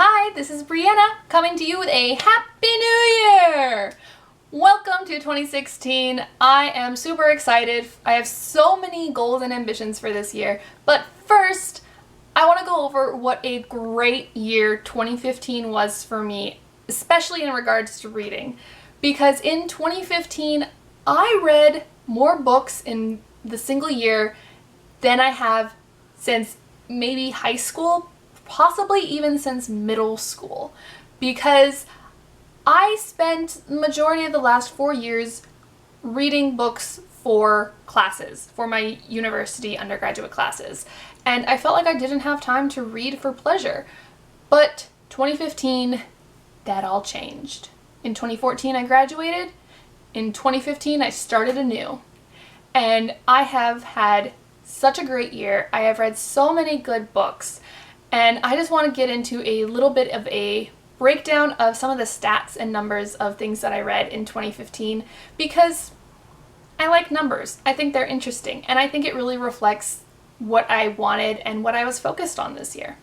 Hi, this is Brianna coming to you with a Happy New Year! Welcome to 2016. I am super excited. I have so many goals and ambitions for this year, but first, I want to go over what a great year 2015 was for me, especially in regards to reading. Because in 2015, I read more books in the single year than I have since maybe high school, possibly even since middle school, because I spent the majority of the last 4 years reading books for classes, for my university undergraduate classes, and I felt like I didn't have time to read for pleasure. But 2015, that all changed. In 2014, I graduated. In 2015, I started anew. And I have had such a great year. I have read so many good books. And I just want to get into a little bit of a breakdown of some of the stats and numbers of things that I read in 2015 because I like numbers. I think they're interesting. And I think it really reflects what I wanted and what I was focused on this year.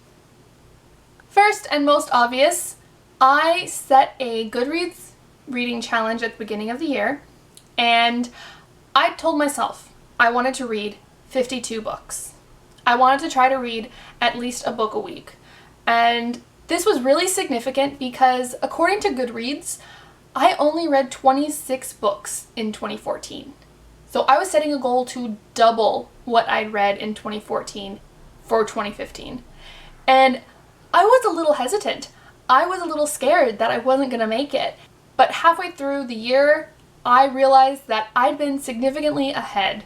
First and most obvious, I set a Goodreads reading challenge at the beginning of the year, and I told myself I wanted to read 52 books. I wanted to try to read at least a book a week. And this was really significant because according to Goodreads, I only read 26 books in 2014. So I was setting a goal to double what I'd read in 2014 for 2015. And I was a little hesitant. I was a little scared that I wasn't going to make it. But halfway through the year, I realized that I'd been significantly ahead,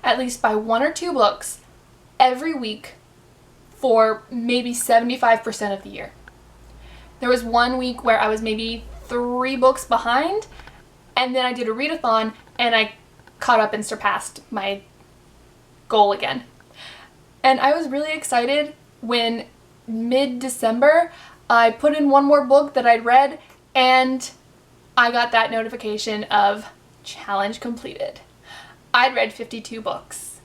at least by 1 or 2 books, every week for maybe 75% of the year. There was one week where I was maybe 3 books behind, and then I did a readathon and I caught up and surpassed my goal again. And I was really excited when mid-December I put in one more book that I'd read and I got that notification of challenge completed. I'd read 52 books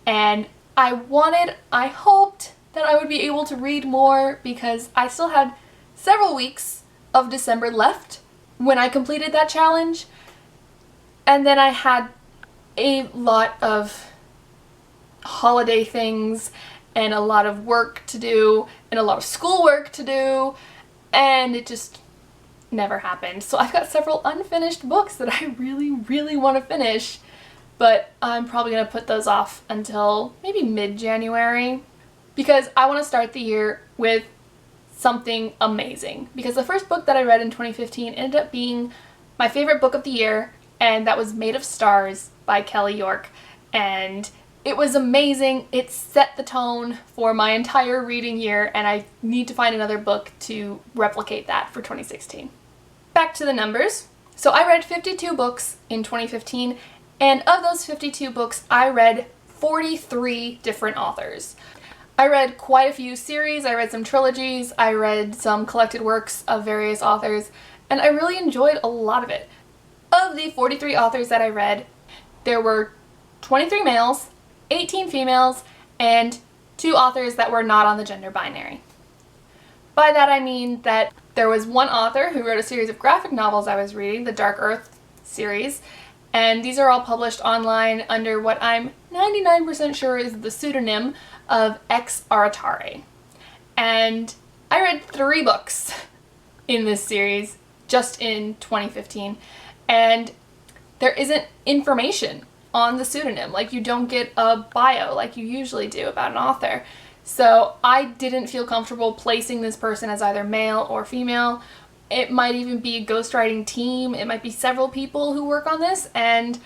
and I hoped that I would be able to read more because I still had several weeks of December left when I completed that challenge. And then I had a lot of holiday things and a lot of work to do and a lot of schoolwork to do, and it just never happened. So I've got several unfinished books that I really, really want to finish, but I'm probably going to put those off until maybe mid-January because I want to start the year with something amazing. Because the first book that I read in 2015 ended up being my favorite book of the year, and that was Made of Stars by Kelly York. And it was amazing. It set the tone for my entire reading year, and I need to find another book to replicate that for 2016. Back to the numbers. So I read 52 books in 2015, and of those 52 books, I read 43 different authors. I read quite a few series, I read some trilogies, I read some collected works of various authors, and I really enjoyed a lot of it. Of the 43 authors that I read, there were 23 males, 18 females, and 2 authors that were not on the gender binary. By that I mean that there was one author who wrote a series of graphic novels I was reading, the Dark Earth series, and these are all published online under what I'm 99% sure is the pseudonym of X Aratare. And I read 3 books in this series just in 2015, and there isn't information on the pseudonym. Like, you don't get a bio like you usually do about an author. So I didn't feel comfortable placing this person as either male or female. It might even be a ghostwriting team. It might be several people who work on this, and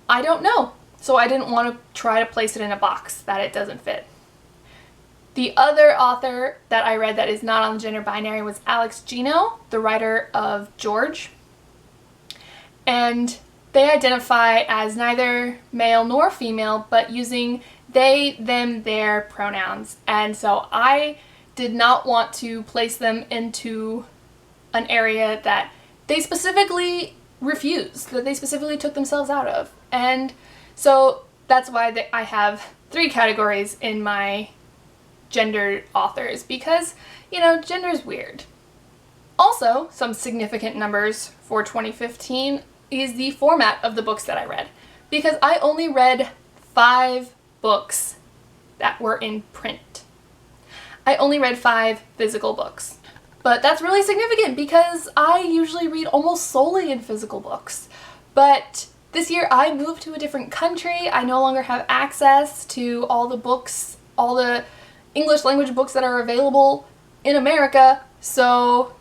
I don't know. So I didn't want to try to place it in a box that it doesn't fit. The other author that I read that is not on the gender binary was Alex Gino, the writer of George. And they identify as neither male nor female, but using they, them, their pronouns. And so I did not want to place them into an area that they specifically refused, that they specifically took themselves out of. And so that's why I have 3 categories in my gendered authors because, gender's weird. Also, some significant numbers for 2015 is the format of the books that I read, because I only read 5 books that were in print. I only read 5 physical books. But that's really significant because I usually read almost solely in physical books. But this year I moved to a different country. I no longer have access to all the books, all the English language books that are available in America, so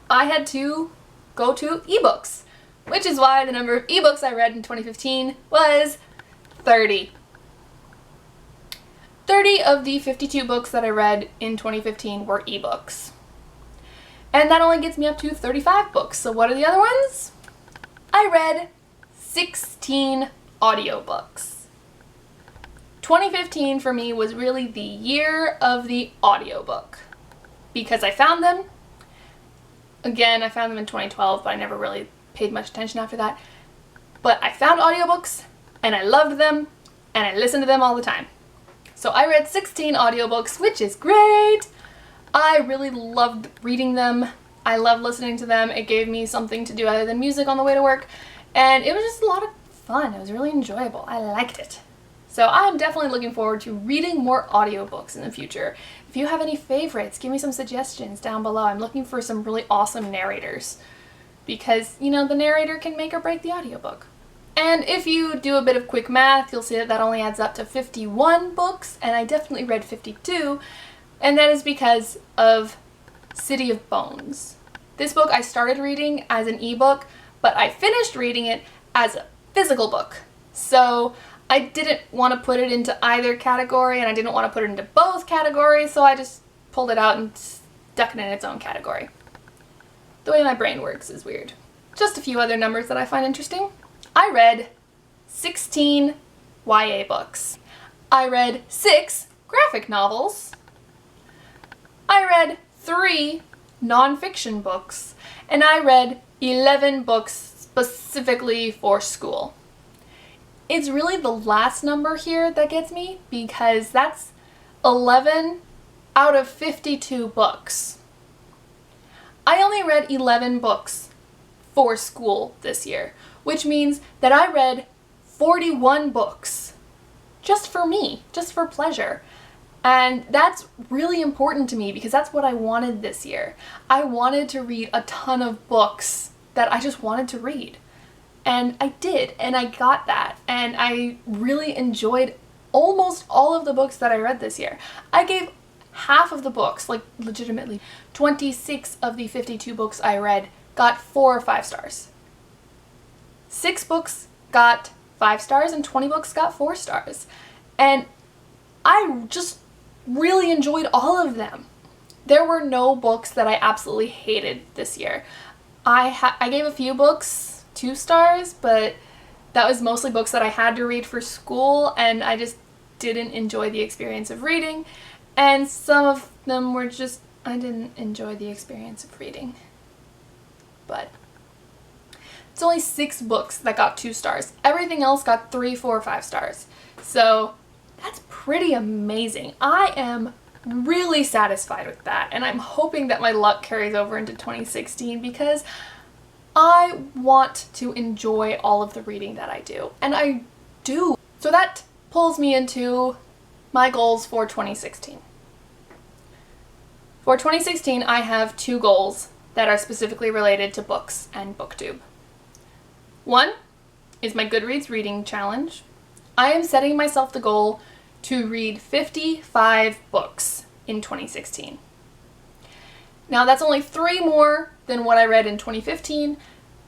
I had to go to ebooks, which is why the number of ebooks I read in 2015 was 30. 30 of the 52 books that I read in 2015 were ebooks. And that only gets me up to 35 books. So what are the other ones? I read 16 audiobooks. 2015 for me was really the year of the audiobook because I found them. Again, I found them in 2012, but I never really paid much attention after that. But I found audiobooks and I loved them and I listened to them all the time. So I read 16 audiobooks, which is great. I really loved reading them. I loved listening to them. It gave me something to do other than music on the way to work. And it was just a lot of fun. It was really enjoyable. I liked it. So I'm definitely looking forward to reading more audiobooks in the future. If you have any favorites, give me some suggestions down below. I'm looking for some really awesome narrators because, the narrator can make or break the audiobook. And if you do a bit of quick math, you'll see that that only adds up to 51 books, and I definitely read 52. And that is because of City of Bones. This book I started reading as an ebook, but I finished reading it as a physical book. So I didn't want to put it into either category, and I didn't want to put it into both categories, so I just pulled it out and stuck it in its own category. The way my brain works is weird. Just a few other numbers that I find interesting. I read 16 YA books. I read 6 graphic novels. I read 3 nonfiction books, and I read 11 books specifically for school. It's really the last number here that gets me because that's 11 out of 52 books. I only read 11 books for school this year, which means that I read 41 books just for me, just for pleasure. And that's really important to me because that's what I wanted this year. I wanted to read a ton of books that I just wanted to read. And I did, and I got that. And I really enjoyed almost all of the books that I read this year. I gave half of the books, like legitimately, 26 of the 52 books I read got 4 or 5 stars. 6 books got 5 stars and 20 books got 4 stars. And I just really enjoyed all of them. There were no books that I absolutely hated this year. I gave a few books 2 stars, but that was mostly books that I had to read for school, and I just didn't enjoy the experience of reading. And some of them were just, I didn't enjoy the experience of reading. But it's only 6 books that got 2 stars. Everything else got 3, 4, 5 stars. So that's pretty amazing. I am really satisfied with that, and I'm hoping that my luck carries over into 2016 because I want to enjoy all of the reading that I do, and I do. So that pulls me into my goals for 2016. For 2016, I have 2 goals that are specifically related to books and BookTube. One is my Goodreads reading challenge. I am setting myself the goal to read 55 books in 2016. Now that's only 3 more than what I read in 2015,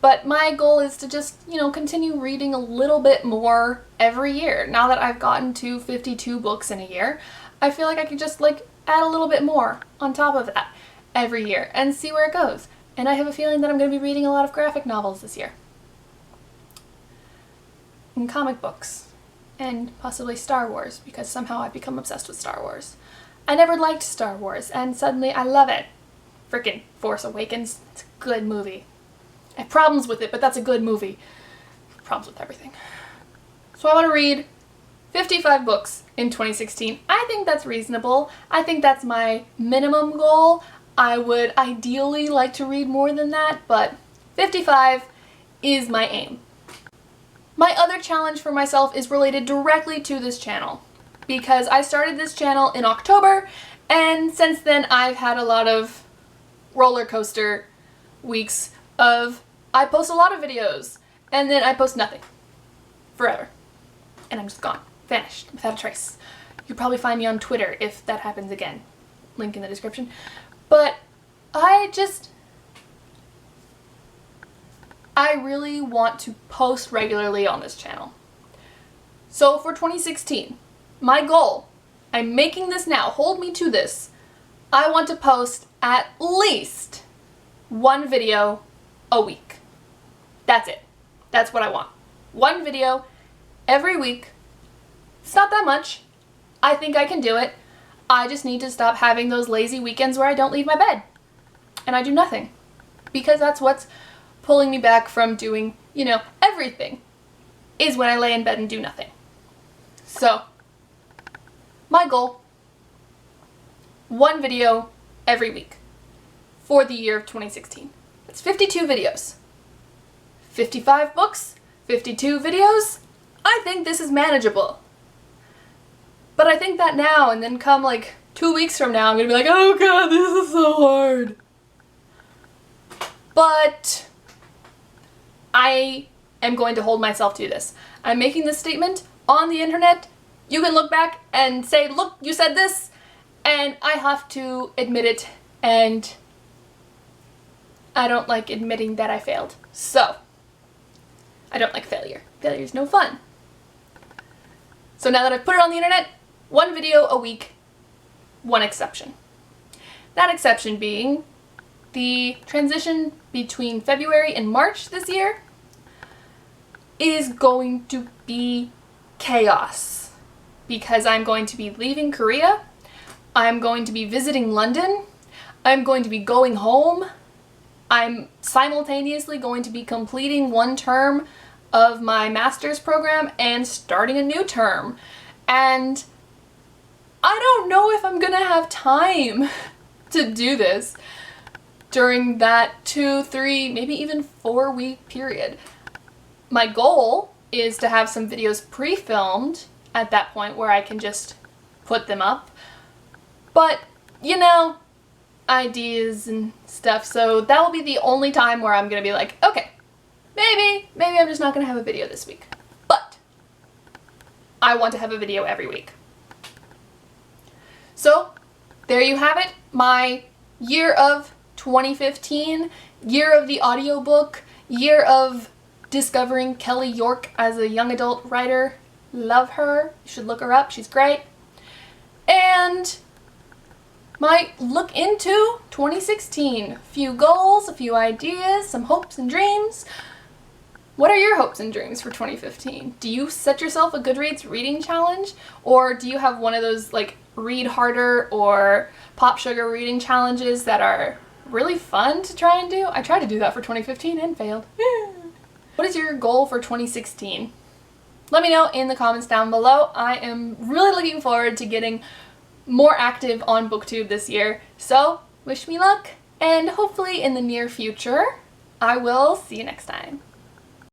but my goal is to just, continue reading a little bit more every year. Now that I've gotten to 52 books in a year, I feel like I could just add a little bit more on top of that every year and see where it goes. And I have a feeling that I'm going to be reading a lot of graphic novels this year. And comic books. And possibly Star Wars, because somehow I've become obsessed with Star Wars. I never liked Star Wars, and suddenly I love it. Frickin' Force Awakens, it's a good movie. I have problems with it, but that's a good movie. Problems with everything. So I want to read 55 books in 2016. I think that's reasonable. I think that's my minimum goal. I would ideally like to read more than that, but 55 is my aim. My other challenge for myself is related directly to this channel, because I started this channel in October, and since then I've had a lot of roller coaster weeks of I post a lot of videos, and then I post nothing. Forever. And I'm just gone. Vanished. Without a trace. You'll probably find me on Twitter if that happens again. Link in the description. But I really want to post regularly on this channel. So for 2016, my goal, I'm making this now, hold me to this, I want to post at least one video a week. That's it. That's what I want. One video every week. It's not that much. I think I can do it. I just need to stop having those lazy weekends where I don't leave my bed and I do nothing, because that's what's pulling me back from doing, everything, is when I lay in bed and do nothing. So, my goal, one video every week for the year of 2016. That's 52 videos. 55 books, 52 videos. I think this is manageable. But I think that now, and then come 2 weeks from now, I'm gonna be like, oh god, this is so hard. But I am going to hold myself to this. I'm making this statement on the internet. You can look back and say, look, you said this, and I have to admit it, and I don't like admitting that I failed. So, I don't like failure. Failure is no fun. So now that I've put it on the internet, one video a week, one exception. That exception being the transition between February and March this year is going to be chaos, because I'm going to be leaving Korea, I'm going to be visiting London, I'm going to be going home, I'm simultaneously going to be completing one term of my master's program and starting a new term, and I don't know if I'm gonna have time to do this during that 2, 3, maybe even 4 week period. My goal is to have some videos pre-filmed at that point where I can just put them up, but ideas and stuff, so that will be the only time where I'm gonna be like, okay, maybe I'm just not gonna have a video this week, but I want to have a video every week. So there you have it, my year of 2015, year of the audiobook, year of discovering Kelly York as a young adult writer. Love her. You should look her up. She's great. And my look into 2016. A few goals, a few ideas, some hopes and dreams. What are your hopes and dreams for 2015? Do you set yourself a Goodreads reading challenge? Or do you have one of those read harder or pop sugar reading challenges that are really fun to try and do? I tried to do that for 2015 and failed. What is your goal for 2016? Let me know in the comments down below. I am really looking forward to getting more active on BookTube this year. So wish me luck, and hopefully in the near future, I will see you next time.